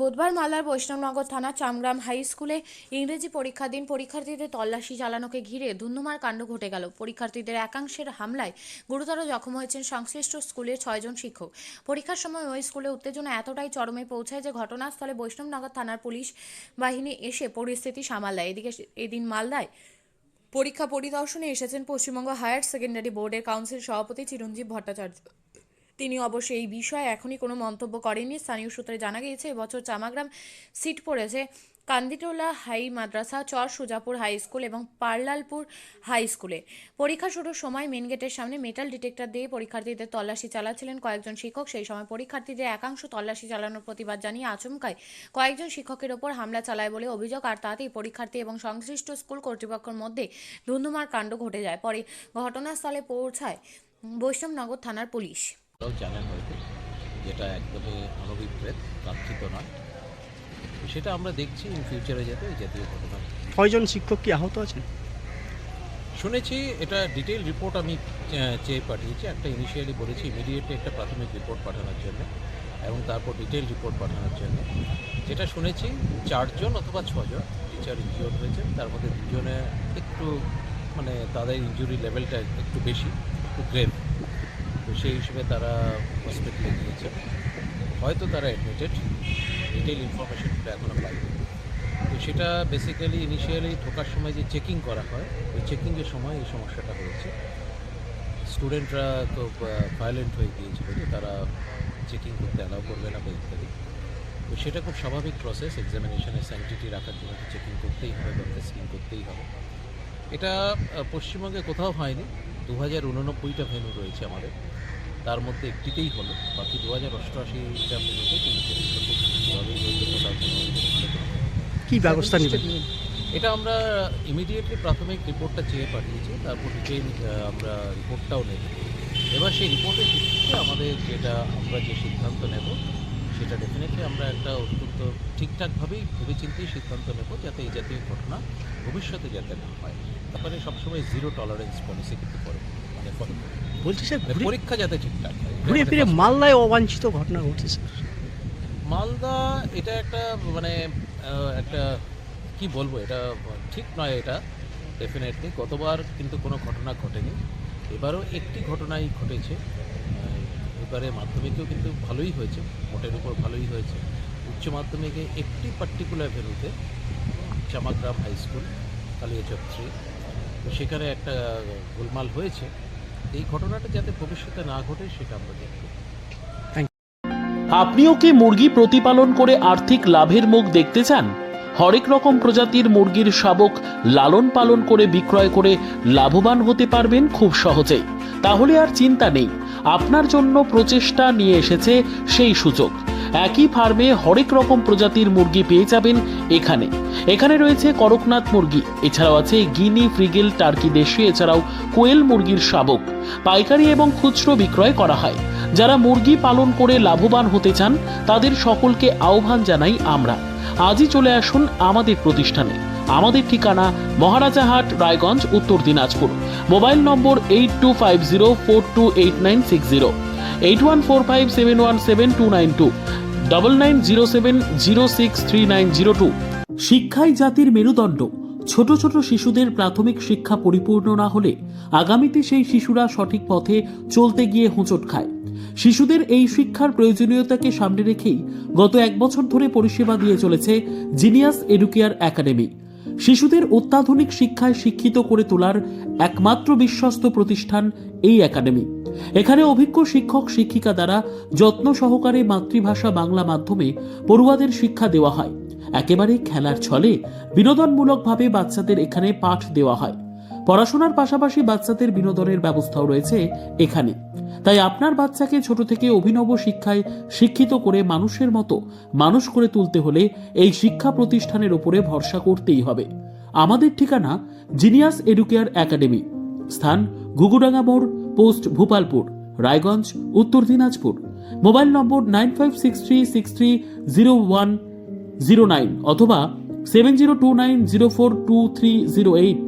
বুধবার মালদার বৈষ্ণবনগর থানার চামগ্রাম হাই স্কুলে ইংরেজি পরীক্ষার দিন পরীক্ষার্থীদের তল্লাশি চালানোকে ঘিরে ধুন্ধুমার কাণ্ড ঘটে গেল। পরীক্ষার্থীদের একাংশের হামলায় গুরুতর জখম হয়েছেন সংশ্লিষ্ট স্কুলের 6 জন শিক্ষক। পরীক্ষার সময় ওই স্কুলে উত্তেজনা এতটাই চরমে পৌঁছায় যে ঘটনাস্থলে বৈষ্ণবনগর থানার পুলিশ বাহিনী এসে পরিস্থিতি সামাল দেয়। এদিকে এদিন মালদায় পরীক্ষা পরিদর্শনে এসেছেন পশ্চিমবঙ্গ হায়ার সেকেন্ডারি বোর্ডের কাউন্সিল সভাপতি চিরঞ্জীব ভট্টাচার্য। তিনি অবশ্য এই বিষয়ে এখনই কোনো মন্তব্য করেননি। স্থানীয় সূত্রে জানা গিয়েছে, এবছর চামাগ্রাম সিট পড়েছে কান্দিটোলা হাই মাদ্রাসা, চর সুজাপুর হাই স্কুল এবং পার্লালপুর হাই স্কুলে। পরীক্ষা শুরুর সময় মেন গেটের সামনে মেটাল ডিটেক্টর দিয়ে পরীক্ষার্থীদের তল্লাশি চালাচ্ছিলেন কয়েকজন শিক্ষক। সেই সময় পরীক্ষার্থীদের একাংশ তল্লাশি চালানোর প্রতিবাদ জানিয়ে আচমকায় কয়েকজন শিক্ষকের ওপর হামলা চালায় বলে অভিযোগ। আর তাতেই পরীক্ষার্থী এবং সংশ্লিষ্ট স্কুল কর্তৃপক্ষের মধ্যে ধুন্ধুমার কাণ্ড ঘটে যায়। পরে ঘটনাস্থলে পৌঁছায় বৈষ্ণবনগর থানার পুলিশ। জানেন হয়তো, যেটা একদমই অনভিপ্রেত, কাঙ্ক্ষিত নয়। সেটা আমরা দেখছি ইন ফিউচারে যাতে এই জাতীয় ঘটনা। কয়জন শিক্ষক কি আহত আছেন শুনেছি, এটা ডিটেইল রিপোর্ট আমি চেয়ে পাঠিয়েছি। একটা ইনিশিয়ালি বলেছি ইমিডিয়েটলি একটা প্রাথমিক রিপোর্ট পাঠানোর জন্য এবং তারপর ডিটেইল রিপোর্ট পাঠানোর জন্য। যেটা শুনেছি 4 জন অথবা 6 জন টিচার ইনজিওর্ড হয়েছেন, তার মধ্যে 2 জনে একটু তাদের ইনজুরি লেভেলটা একটু বেশি, একটু গ্রেভ। তো সেই হিসেবে তারা হসপিটালে গিয়েছে, হয়তো তারা অ্যাডমিটেড। ডিটেইল ইনফরমেশনটা এখনও পাইনি। তো সেটা বেসিক্যালি ইনিশিয়ালি ঢোকার সময় যে চেকিং করা হয়, ওই চেকিংয়ের সময় এই সমস্যাটা হয়েছে। স্টুডেন্টরা তো ভায়োলেন্ট হয়ে গিয়েছিল যে তারা চেকিং করতে অ্যালাউ করবে না বা ইত্যাদি। তো সেটা খুব স্বাভাবিক প্রসেস। এক্সামিনেশনের স্যানিটিটি রাখার জন্য তো চেকিং করতেই হবে বা টেস্টিং করতেই হবে। এটা পশ্চিমবঙ্গে কোথাও হয়নি। 2089টা ভেন্যু রয়েছে আমাদের, তার মধ্যে একটিতেই হলো। বাকি 2088টা ভেন্যুতে কিন্তু পরীক্ষা খুব সুষ্ঠুভাবেই হয়েছে। কি ব্যবস্থা নেবেন? এটা আমরা ইমিডিয়েটলি প্রাথমিক রিপোর্টটা চেয়ে পাঠিয়েছি, তারপর ডিটেইল আমরা রিপোর্টটাও নেব। এবার সেই রিপোর্টের ভিত্তিতে আমাদের আমরা যে সিদ্ধান্ত নেব সেটা ডেফিনেটলি আমরা একটা অত্যন্ত ঠিকঠাকভাবেই ভেবেচিন্তেই সিদ্ধান্ত নেব, যাতে এই জাতীয় ঘটনা ভবিষ্যতে যাতে না হয়। তারপরে সবসময় 0 টলারেন্স পলিসি কিন্তু ফলো বলছি স্যার, পরীক্ষা যাতে ঠিকঠাক হয়। ঘুরে ফিরে মালদায় অবাঞ্ছিত ঘটনা ঘটছে স্যার। মালদা এটা একটা একটা কি বলবো, এটা ঠিক নয়। এটা ডেফিনেটলি গতবার কিন্তু কোনো ঘটনা ঘটেনি, এবারও একটি ঘটনাই ঘটেছে। এবারে মাধ্যমিকেও কিন্তু ভালোই হয়েছে, মোটের উপর ভালোই হয়েছে। উচ্চ মাধ্যমিকে একটি পার্টিকুলার ভেন্যুতে, চামাগ্রাম হাই স্কুল, কালিয়াচক 3, তো সেখানে একটা গোলমাল হয়েছে। এই ঘটনাটা যাতে ভবিষ্যতে না ঘটে সেটা আমরা দেখব। আপনিও কি মুরগি প্রতিপালন করে আর্থিক লাভের মুখ দেখতে চান? হরেক রকম প্রজাতির মুরগির শাবক লালন পালন করে বিক্রয় করে লাভবান হতে পারবেন খুব সহজেই। তাহলে আর চিন্তা নেই, আপনার জন্য প্রচেষ্টা নিয়ে এসেছে সেই সুযোগ। একই ফার্মে হরেক রকম প্রজাতির মুরগি পেয়ে যাবেন এখানে। এখানে রয়েছে করকনাথ মুরগি, এছাড়াও আছে গিনি, ফ্রিগেল, টার্কি দেশি, এছাড়াও কোয়েল মুরগির শাবক। পাইকারি এবং খুচরো বিক্রয় করা হয়। যারা মুরগি পালন করে লাভবান হতে চান তাদের সকলকে আহ্বান জানাই আমরা। আজই চলে আসুন আমাদের প্রতিষ্ঠানে। আমাদের ঠিকানা মহারাজাহাট, রায়গঞ্জ, উত্তর দিনাজপুর। মোবাইল নম্বর 8250428960, 8145717292, 9907063902। শিক্ষাই জাতির মেরুদণ্ড। ছোট ছোট শিশুদের প্রাথমিক শিক্ষা পরিপূর্ণ না হলে আগামীতে সেই শিশুরা সঠিক পথে চলতে গিয়ে হোঁচট খায়। শিশুদের এই শিক্ষার প্রয়োজনীয়তাকে সামনে রেখেই গত 1 বছর ধরে পরিষেবা দিয়ে চলেছে জিনিয়াস এডুকেয়ার একাডেমি। শিশুদের অত্যাধুনিক শিক্ষায় শিক্ষিত করে তোলার একমাত্র বিশ্বস্ত প্রতিষ্ঠান এই একাডেমি। এখানে অভিজ্ঞ শিক্ষক শিক্ষিকা দ্বারা যত্ন সহকারে মাতৃভাষা বাংলা মাধ্যমে পড়ুয়াদের শিক্ষা দেওয়া হয়। একেবারে খেলার ছলে বিনোদনমূলকভাবে বাচ্চাদের এখানে পাঠ দেওয়া হয়। পড়াশোনার পাশাপাশি বাচ্চাদের বিনোদনের ব্যবস্থাও রয়েছে এখানে। তাই আপনার বাচ্চাকে ছোট থেকে অভিনব শিক্ষায় শিক্ষিত করে মানুষের মতো মানুষ করে তুলতে হলে এই শিক্ষা প্রতিষ্ঠানের উপরে ভরসা করতেই হবে। আমাদের ঠিকানা জিনিয়াস এডুকেয়ার একাডেমি, স্থান ঘুঘুডাঙ্গা মোড়, পোস্ট ভূপালপুর, রায়গঞ্জ, উত্তর দিনাজপুর। মোবাইল নম্বর 9563630109 অথবা 7029042308।